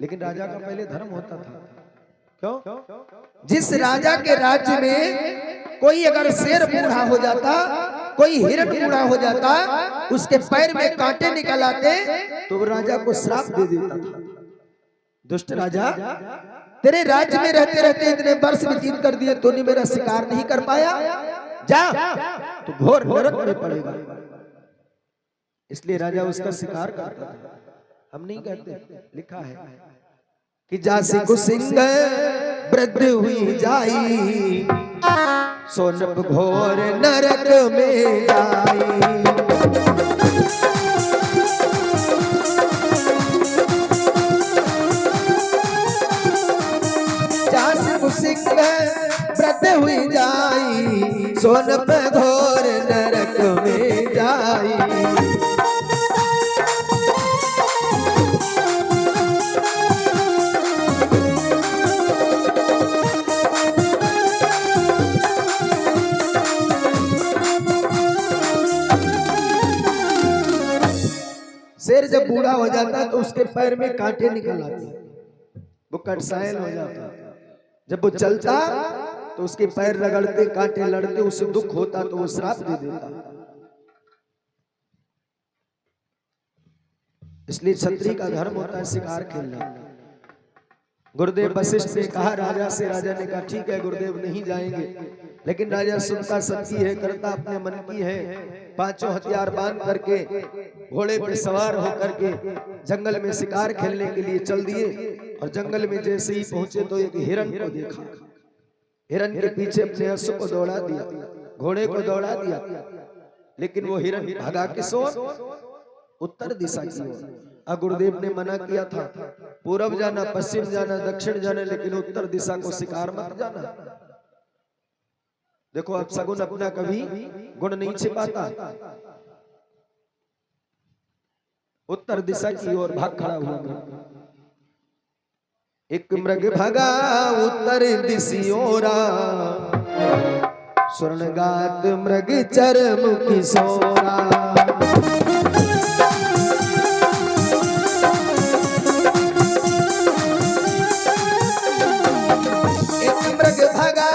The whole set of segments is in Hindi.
लेकिन राजा का पहले धर्म होता था। क्यों? जिस राजा के राज्य में कोई अगर शेर बूढ़ा हो जाता, कोई हिरण बूढ़ा हो जाता, उसके पैर में कांटे निकल आते तो वो राजा को श्राप दे देता था। दुष्ट राजा, तेरे राज्य में रहते रहते इतने वर्ष व्यतीत कर दिए, तूने मेरा शिकार नहीं कर पाया, जा तो घोर नरक में पड़ेगा। इसलिए राजा उसका शिकार करता था। हम नहीं करते। लिखा है कि जासी कुसिंग वृद्ध हुई जाई, सोनब घोर नरक में जाई। जासी कुसिंग वृद्ध हुई जाई, सोनब घोर नरक में जाई। शेर जब बूढ़ा हो जाता तो उसके पैर में कांटे निकल आते, वो कटसायल हो जाता। जब वो चलता तो उसके पैर रगड़ते, कांटे लड़ते, उसे दुख होता तो वो श्राप दे देता। इसलिए क्षत्रिय का धर्म होता है शिकार खेलना। गुरुदेव वशिष्ठ ने कहा राजा से, राजा ने कहा ठीक है गुरुदेव नहीं जाएंगे, लेकिन राजा सुनता सबकी है, करता अपने मन की है। पांचों हथियार बांध करके घोड़े पे सवार होकर के जंगल में शिकार खेलने के लिए चल दिए। और जंगल में जैसे ही पहुंचे तो एक हिरण को देखा। हिरण के पीछे अपने अश्व को दौड़ा दिया, घोड़े को दौड़ा दिया, लेकिन वो हिरण भागा किस ओर? उत्तर दिशा की ओर। गुरुदेव ने मना किया था पूरब जाना, पश्चिम जाना, दक्षिण जाना, लेकिन उत्तर दिशा को शिकार मत जाना। देखो अब सगुन अपना कभी गुण नहीं छिपाता। उत्तर दिशा की ओर भाग खड़ा हुआ। एक मृग भगा उत्तर दिशियोरा, स्वर्णगात मृग चरम किशोरा। एक मृग भगा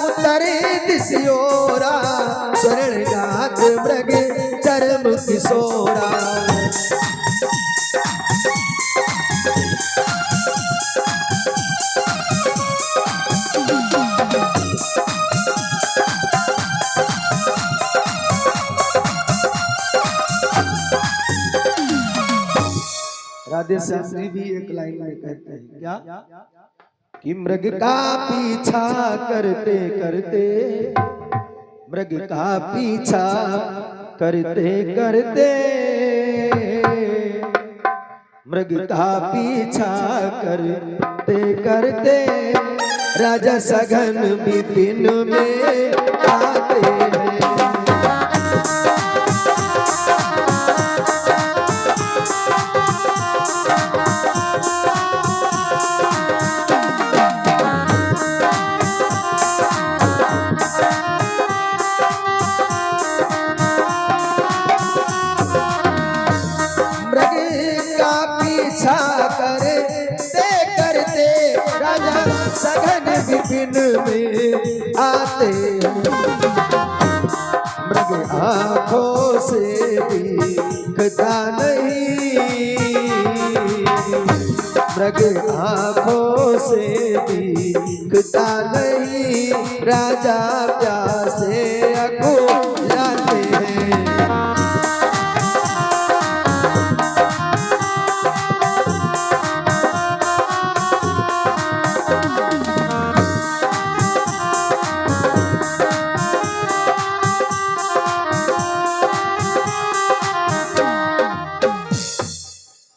उत्तर दिशियोरा, स्वर्णगात मृग चरम किशोरा। राधे श्याम जी भी एक लाइन में कहते हैं क्या कि मृग का पीछा करते करते, मृग का पीछा करते करते, मृग का पीछा करते करते, राजा सघन विपिन में आते हैं। सघन विपिन में आते हैं। मृग आँखों से दिखता नहीं, मृग आँखों से दिखता नहीं, राजा प्यासे अकुलाते हैं।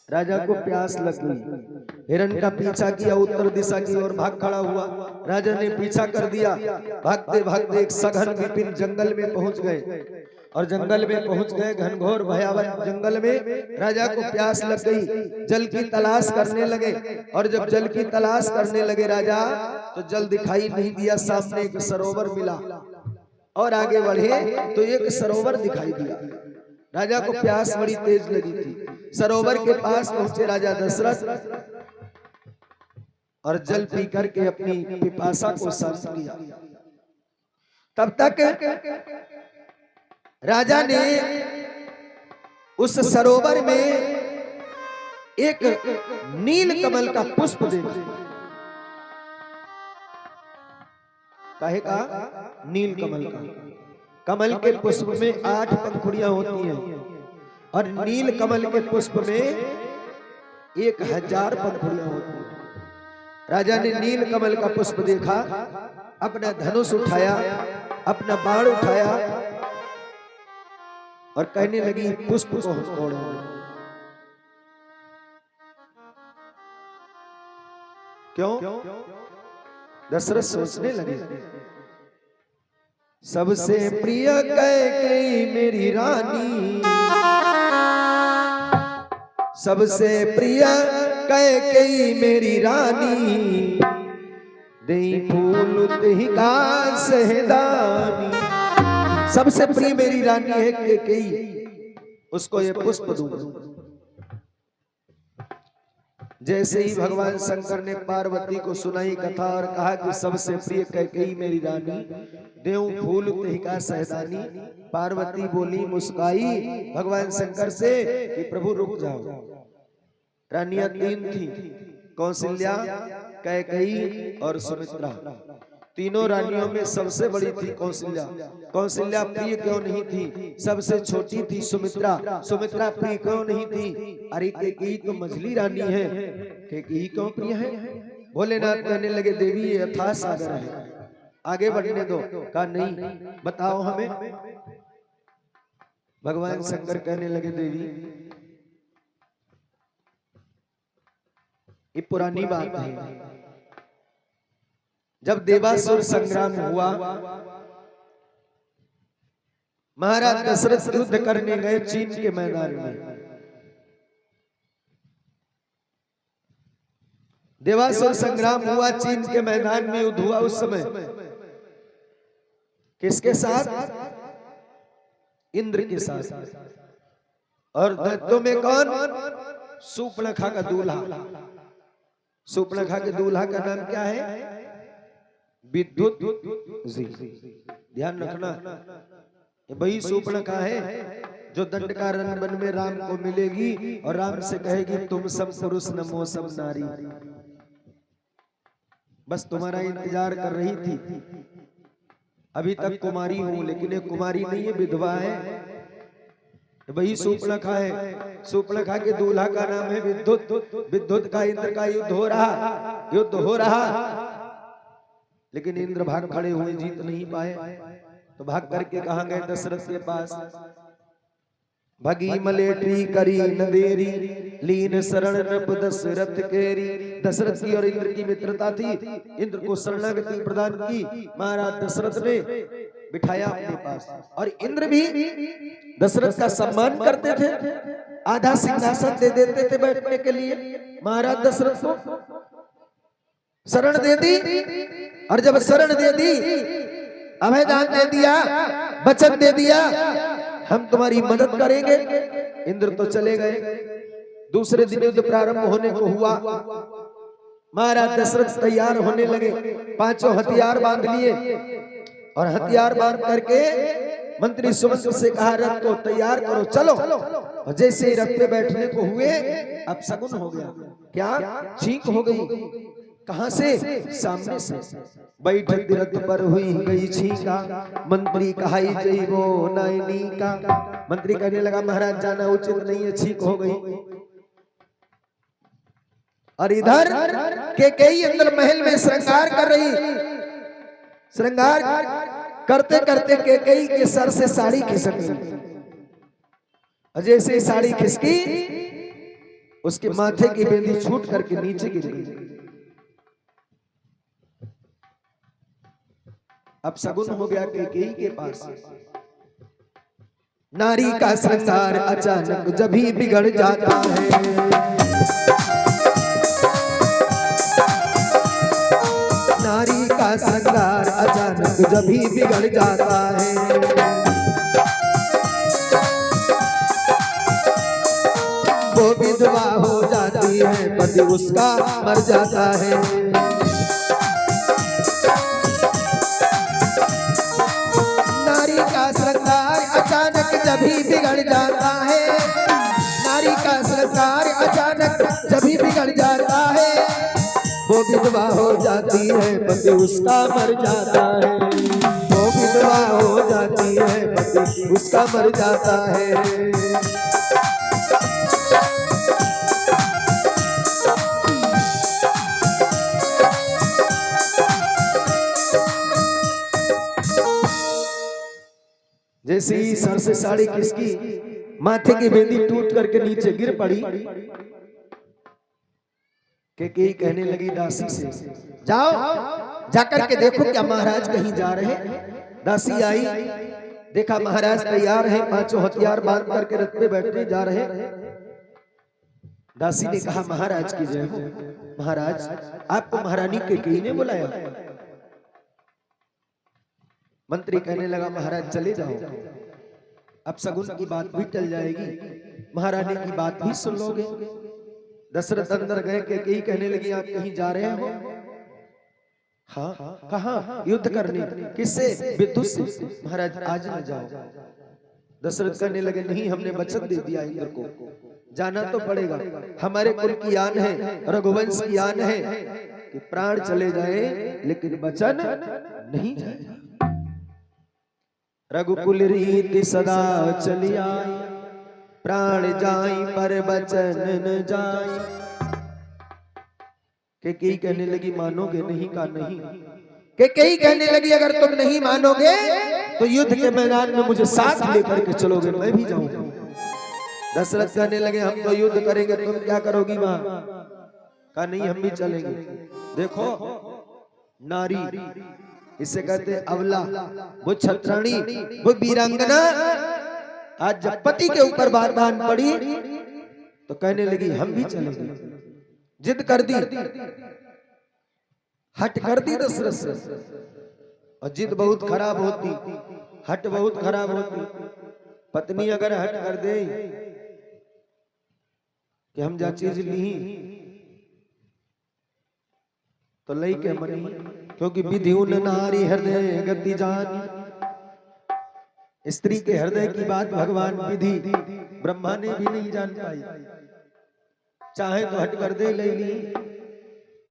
राजा को प्यास लग गई, हिरण का पीछा किया, उत्तर दिशा की ओर भाग खड़ा हुआ। राजा ने पीछा कर दिया। भागते भागते एक सघन विपिन जंगल में पहुंच गए। और जंगल में पहुंच गए, घनघोर भयावह जंगल में राजा को प्यास लग गई। जल की तलाश करने लगे, और जब जल की तलाश करने लगे राजा, तो जल दिखाई नहीं दिया। सामने एक सरोवर मिला, और आगे बढ़े तो एक सरोवर दिखाई दिया। राजा को प्यास बड़ी तेज लगी थी। सरोवर के पास पहुंचे राजा दशरथ। और जल पी करके अपनी पिपासा को शांत किया। तब तक राजा ने उस सरोवर में एक नील कमल का पुष्प देखा। काहे का? नील कमल का। कमल के पुष्प में 8 पंखुड़ियां होती हैं और नील कमल के पुष्प में 1000 पंखुड़ियां होती हैं। राजा ने नील कमल का पुष्प देखा, अपना धनुष उठाया, अपना बाण उठाया और कहने लगी पुष्प को हम तोड़ेंगे। क्यों? दशरथ सोचने लगे, सबसे प्रिय कैकेयी मेरी रानी, सबसे प्रिय कैकेयी मेरी रानी, देई फूल तेहि का सहदानी। सबसे प्रिय मेरी रानी है कैकेयी, उसको ये पुष्प दूंगा। जैसे ही भगवान शंकर ने पार्वती को सुनाई कथा और कहा कि सबसे प्रिय कैकेयी मेरी रानी, देव फूल तेहि का सहदानी, पार्वती बोली, मुस्काई भगवान शंकर से कि प्रभु रुक जाओ। रानियां 3 थी, कौशल्या, कैकेयी और सुमित्रा। तीनों रानियों में सबसे बड़ी थी कौशल्या। कौशल्या प्रिय क्यों नहीं थी? सबसे छोटी थी सुमित्रा। सुमित्रा प्रिय क्यों नहीं थी? अरे कैकेयी तो मझली रानी है, कैकेयी क्यों प्रिय है? भोलेनाथ कहने लगे, देवी ये अथाह सागर है, आगे बढ़ने दो। कहा नहीं, बताओ हमें। भगवान शंकर कहने लगे, देवी ये पुरानी बात है। जब देवासुर संग्राम हुआ, महाराज दशरथ युद्ध करने गए चीन के मैदान में। देवासुर संग्राम हुआ, चीन के मैदान में युद्ध हुआ। उस समय किसके साथ? इंद्र के साथ। और दैत्यों में कौन? शूर्पणखा का दूल्हा। शूर्पणखा के दूल्हा का नाम क्या है? विद्युत जी। ध्यान रखना, वही शूर्पणखा है जो दंडकारण्य वन में राम को मिलेगी और राम से कहेगी, तुम सब पुरुष नमो सब नारी। बस तुम्हारा इंतजार कर रही थी। अभी तक कुमारी हूं, लेकिन ये कुमारी नहीं है, विधवा है। वही शूर्पणखा है। शूर्पणखा के दूल्हा का नाम है विद्युत। विद्युत का इंद्र का युद्ध हो रहा, लेकिन इंद्र भाग खड़े हुए, जीत नहीं पाए। तो भाग करके कहां गए? दशरथ के पास। भगी मलेटी करी न देरी, लीन शरण नृप दशरथ केरी। दशरथ की और इंद्र की मित्रता थी। इंद्र को शरणागति प्रदान की महाराज दशरथ ने, बिठाया अपने पास। और इंद्र भी दशरथ का सम्मान करते थे, आधा सिंहासन दे देते थे बैठने के लिए। महाराज दशरथ को शरण दे दी, और जब शरण दे दी, अभयदान दे दिया, वचन दे दिया, हम तुम्हारी मदद करेंगे। इंद्र तो चले गए। दूसरे दिन युद्ध प्रारंभ होने को हुआ। महाराज दशरथ तैयार होने लगे, 5 हथियार बांध लिए और हथियार बांध करके मंत्री सुमंत्र से कहा, रथ को तैयार करो, चलो। और जैसे ही रथ पे बैठने को हुए, अब शगुन हो गया। क्या? छींक हो गई। कहां से? सामने से। बैठक रथ पर हुई गई छींका, मंत्री कहाई जई वो नैनी का। मंत्री कहने लगा, महाराज जाना उचित नहीं है, छींक हो गई। और इधर कैकेयी अंदर महल में श्रृंगार कर रही। श्रृंगार करते करते कैकेयी के सर से साड़ी खिसक गई। और जैसे साड़ी खिसकी, उसके माथे की बेंदी छूट करके नीचे गिर गई। अब शगुन हो गया कैकेयी के पास। नारी का श्रृंगार अचानक जब ही बिगड़ जाता है, नारी का श्रृंगार अचानक जब ही बिगड़ जाता है। वो विधवा हो जाती है, पर पति उसका मर जाता है। नारी का श्रृंगार अचानक जभी बिगड़ जाता है, नारी का श्रृंगार अचानक जभी बिगड़ जाता है, वो विधवा हो जाती है पति उसका मर जाता है, वो विधवा हो जाती है पति उसका मर जाता है। जैसे ही सर से साड़ी किसकी, माथे की बिंदी टूट करके नीचे गिर पड़ी, के कहने लगी दासी से, जाओ जाकर के देखो क्या महाराज कहीं जा रहे। दासी आई, देखा महाराज तैयार हैं, पांचों हथियार बांध करके रथ पे बैठे जा रहे। दासी ने कहा महाराज की जय हो। महाराज आपको महारानी केकई ने बुलाया। मंत्री कहने लगा महाराज चले जाओ, अब सगुन की बात भी टल जाएगी, महारानी की बात भी सुन लोगे। दशरथ अंदर गए, केकई कहने लगी आप कहीं जा रहे हो? हाँ। कहाँ? युद्ध करने। किससे? विद्युत से। महाराज आज न जाओ। दशरथ कहने लगे नहीं, हमने वचन दे दिया इंद्र को, जाना तो पड़ेगा, हमारे कुल की आन है, रघुवंश की आन है कि प्राण चले जाए लेकिन वचन नहीं जाए। रघुकुल रीति सदा चली आई, प्राण जाई पर वचन न जाई। केकई कहने लगी मानोगे? नहीं का नहीं। केकई कहने लगी अगर तुम नहीं मानोगे तो युद्ध के मैदान में मुझे साथ लेकर के चलोगे, मैं भी जाऊंगा। दशरथ कहने लगे हम तो युद्ध करेंगे, तुम क्या करोगी मां? कहा नहीं हम भी चलेंगे। देखो नारी, इसे कहते अबला, वो छत्राणी, वो वीरांगना, आज जब पति के ऊपर बाधान पड़ी तो कहने लगी हम भी चलेंगे। जिद कर दी, हट कर दी दशरथ से। और जिद बहुत खराब होती, हट बहुत खराब होती। पत्नी अगर हट कर दे कि हम जा चीज ली तो लई के मनी, क्योंकि विधि उन नारी हृदय गति जानी। स्त्री के हृदय की बात भगवान विधि ब्रह्मा ने भी नहीं जान पाई। चाहे तो हट कर दे ले ली,